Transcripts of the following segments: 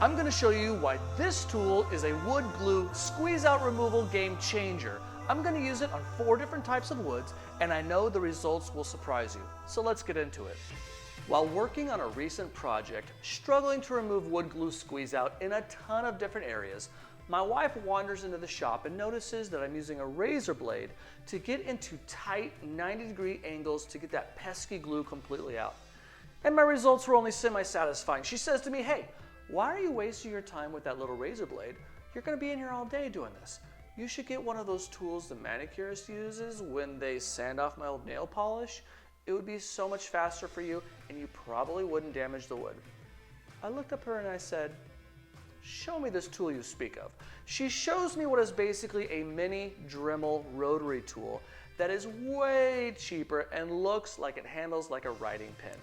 I'm going to show you why this tool is a wood glue squeeze out removal game changer. I'm going to use it on 4 different types of woods, and I know the results will surprise you. So let's get into it. While working on a recent project, struggling to remove wood glue squeeze out in a ton of different areas, my wife wanders into the shop and notices that I'm using a razor blade to get into tight 90-degree angles to get that pesky glue completely out. And my results were only semi-satisfying. She says to me, "Hey, why are you wasting your time with that little razor blade? You're going to be in here all day doing this. You should get one of those tools the manicurist uses when they sand off my old nail polish. It would be so much faster for you, and you probably wouldn't damage the wood." I looked up at her and I said, "Show me this tool you speak of." She shows me what is basically a mini Dremel rotary tool that is way cheaper and looks like it handles like a writing pen.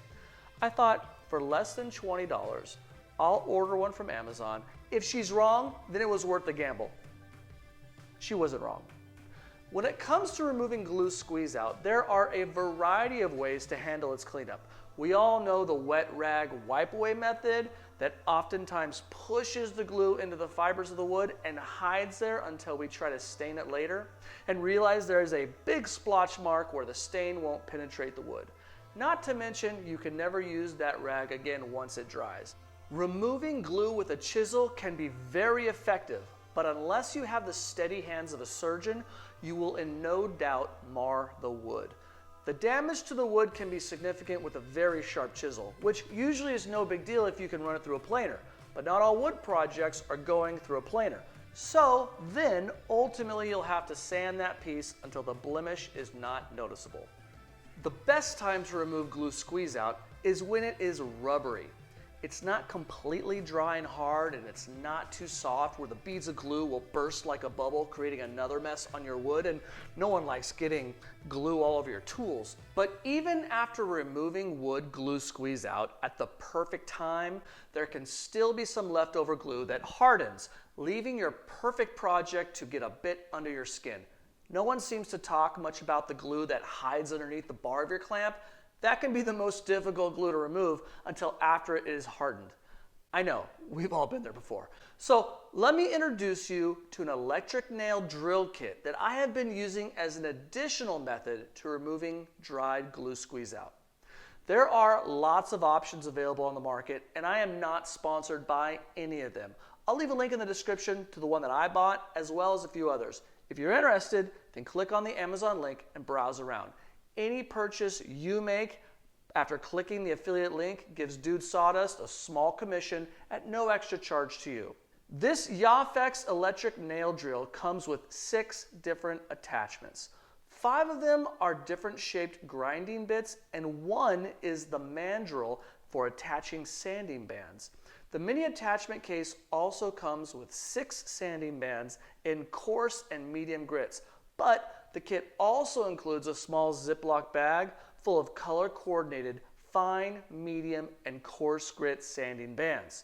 I thought, for less than $20, I'll order one from Amazon. If she's wrong, then it was worth the gamble. She wasn't wrong. When it comes to removing glue squeeze out, there are a variety of ways to handle its cleanup. We all know the wet rag wipe away method that oftentimes pushes the glue into the fibers of the wood and hides there until we try to stain it later and realize there is a big splotch mark where the stain won't penetrate the wood. Not to mention, you can never use that rag again once it dries. Removing glue with a chisel can be very effective, but unless you have the steady hands of a surgeon, you will in no doubt mar the wood. The damage to the wood can be significant with a very sharp chisel, which usually is no big deal if you can run it through a planer, but not all wood projects are going through a planer. So then, ultimately, you'll have to sand that piece until the blemish is not noticeable. The best time to remove glue squeeze out is when it is rubbery. It's not completely dry and hard, and it's not too soft where the beads of glue will burst like a bubble, creating another mess on your wood, and no one likes getting glue all over your tools. But even after removing wood glue squeeze out at the perfect time, there can still be some leftover glue that hardens, leaving your perfect project to get a bit under your skin. No one seems to talk much about the glue that hides underneath the bar of your clamp. That can be the most difficult glue to remove until after it is hardened. I know, we've all been there before. So let me introduce you to an electric nail drill kit that I have been using as an additional method to removing dried glue squeeze out. There are lots of options available on the market, and I am not sponsored by any of them. I'll leave a link in the description to the one that I bought, as well as a few others. If you're interested, then click on the Amazon link and browse around. Any purchase you make after clicking the affiliate link gives Dude Sawdust a small commission at no extra charge to you. This YaFex electric nail drill comes with 6 different attachments. 5 of them are different shaped grinding bits, and 1 is the mandrel for attaching sanding bands. The mini attachment case also comes with 6 sanding bands in coarse and medium grits, but the kit also includes a small Ziploc bag full of color-coordinated fine, medium, and coarse grit sanding bands.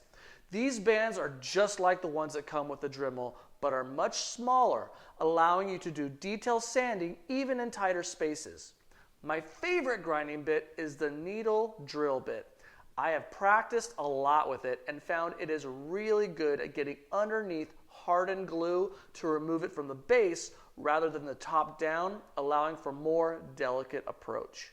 These bands are just like the ones that come with the Dremel, but are much smaller, allowing you to do detail sanding even in tighter spaces. My favorite grinding bit is the needle drill bit. I have practiced a lot with it and found it is really good at getting underneath hardened glue to remove it from the base rather than the top down, allowing for more delicate approach.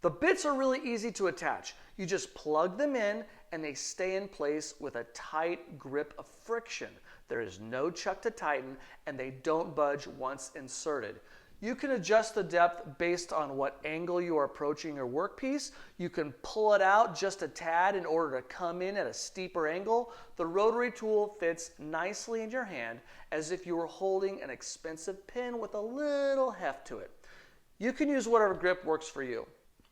The bits are really easy to attach. You just plug them in and they stay in place with a tight grip of friction. There is no chuck to tighten and they don't budge once inserted. You can adjust the depth based on what angle you are approaching your workpiece. You can pull it out just a tad in order to come in at a steeper angle. The rotary tool fits nicely in your hand as if you were holding an expensive pen with a little heft to it. You can use whatever grip works for you.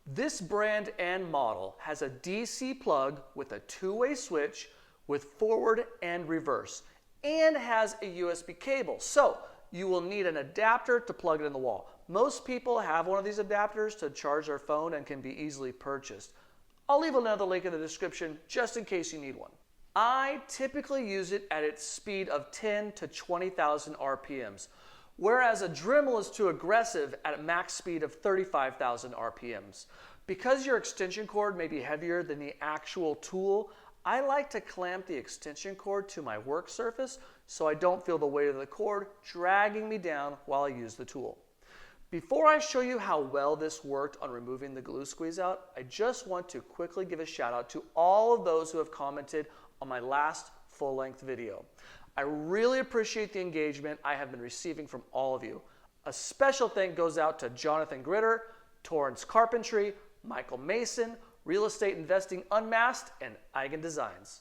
This brand and model has a DC plug with a 2-way switch with forward and reverse, and has a USB cable. So you will need an adapter to plug it in the wall. Most people have one of these adapters to charge their phone and can be easily purchased. I'll leave another link in the description just in case you need one. I typically use it at its speed of 10 to 20,000 RPMs, whereas a Dremel is too aggressive at a max speed of 35,000 RPMs. Because your extension cord may be heavier than the actual tool, I like to clamp the extension cord to my work surface so I don't feel the weight of the cord dragging me down while I use the tool. Before I show you how well this worked on removing the glue squeeze out, I just want to quickly give a shout out to all of those who have commented on my last full-length video. I really appreciate the engagement I have been receiving from all of you. A special thank goes out to Jonathan Gritter, Torrance Carpentry, Michael Mason, Real Estate Investing Unmasked, and Eigen Designs.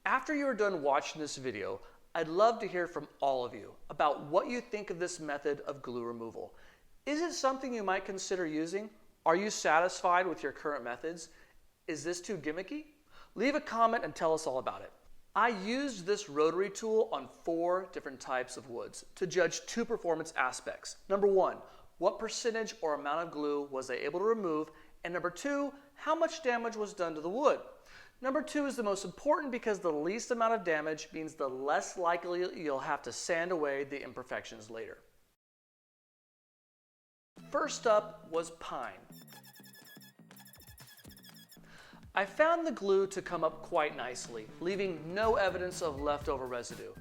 After you are done watching this video, I'd love to hear from all of you about what you think of this method of glue removal. Is it something you might consider using? Are you satisfied with your current methods? Is this too gimmicky? Leave a comment and tell us all about it. I used this rotary tool on 4 different types of woods to judge 2 performance aspects. Number 1, what percentage or amount of glue was I able to remove? And number 2, how much damage was done to the wood? Number 2 is the most important because the least amount of damage means the less likely you'll have to sand away the imperfections later. First up was pine. I found the glue to come up quite nicely, leaving no evidence of leftover residue.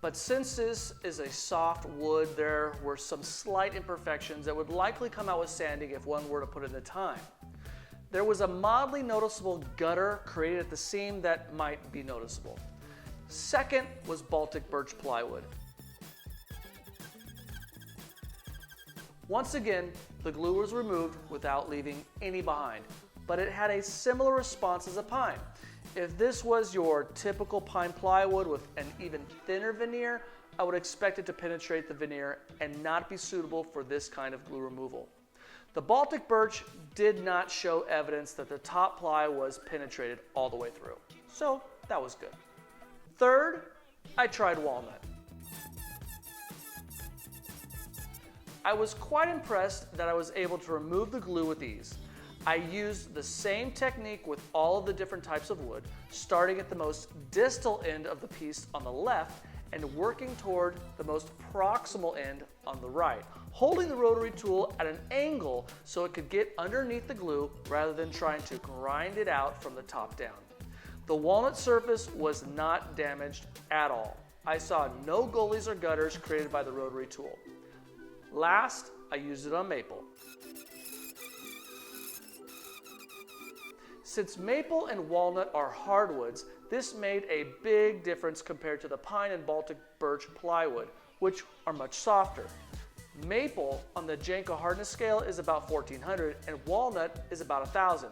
But since this is a soft wood, there were some slight imperfections that would likely come out with sanding if one were to put in the time. There was a mildly noticeable gutter created at the seam that might be noticeable. Second was Baltic birch plywood. Once again, the glue was removed without leaving any behind, but it had a similar response as a pine. If this was your typical pine plywood with an even thinner veneer, I would expect it to penetrate the veneer and not be suitable for this kind of glue removal. The Baltic birch did not show evidence that the top ply was penetrated all the way through, so that was good. Third, I tried walnut. I was quite impressed that I was able to remove the glue with ease. I used the same technique with all of the different types of wood, starting at the most distal end of the piece on the left and working toward the most proximal end on the right, holding the rotary tool at an angle so it could get underneath the glue rather than trying to grind it out from the top down. The walnut surface was not damaged at all. I saw no gullies or gutters created by the rotary tool. Last, I used it on maple. Since maple and walnut are hardwoods, this made a big difference compared to the pine and Baltic birch plywood, which are much softer. Maple on the Janko hardness scale is about 1400 and walnut is about 1000.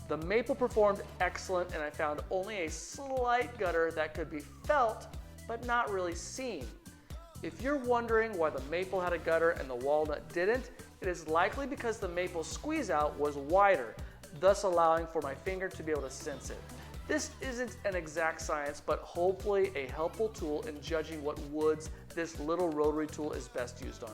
The maple performed excellent and I found only a slight gutter that could be felt but not really seen. If you're wondering why the maple had a gutter and the walnut didn't, it is likely because the maple squeeze out was wider, thus allowing for my finger to be able to sense it. This isn't an exact science, but hopefully a helpful tool in judging what woods this little rotary tool is best used on.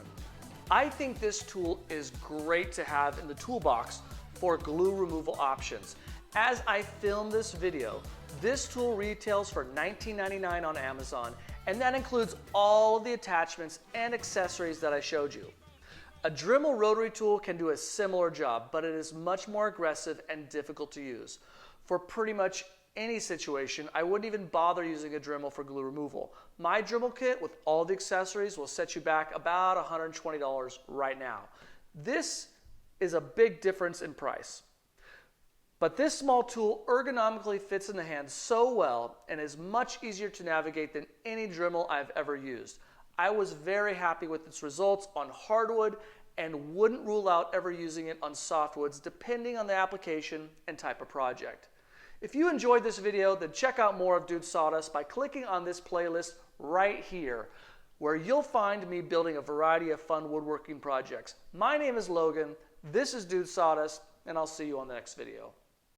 I think this tool is great to have in the toolbox for glue removal options. As I film this video, this tool retails for $19.99 on Amazon, and that includes all of the attachments and accessories that I showed you. A Dremel rotary tool can do a similar job, but it is much more aggressive and difficult to use. For pretty much any situation, I wouldn't even bother using a Dremel for glue removal. My Dremel kit with all the accessories will set you back about $120 right now. This is a big difference in price. But this small tool ergonomically fits in the hand so well and is much easier to navigate than any Dremel I've ever used. I was very happy with its results on hardwood and wouldn't rule out ever using it on softwoods depending on the application and type of project. If you enjoyed this video, then check out more of Dude Sawdust by clicking on this playlist right here, where you'll find me building a variety of fun woodworking projects. My name is Logan, this is Dude Sawdust, and I'll see you on the next video.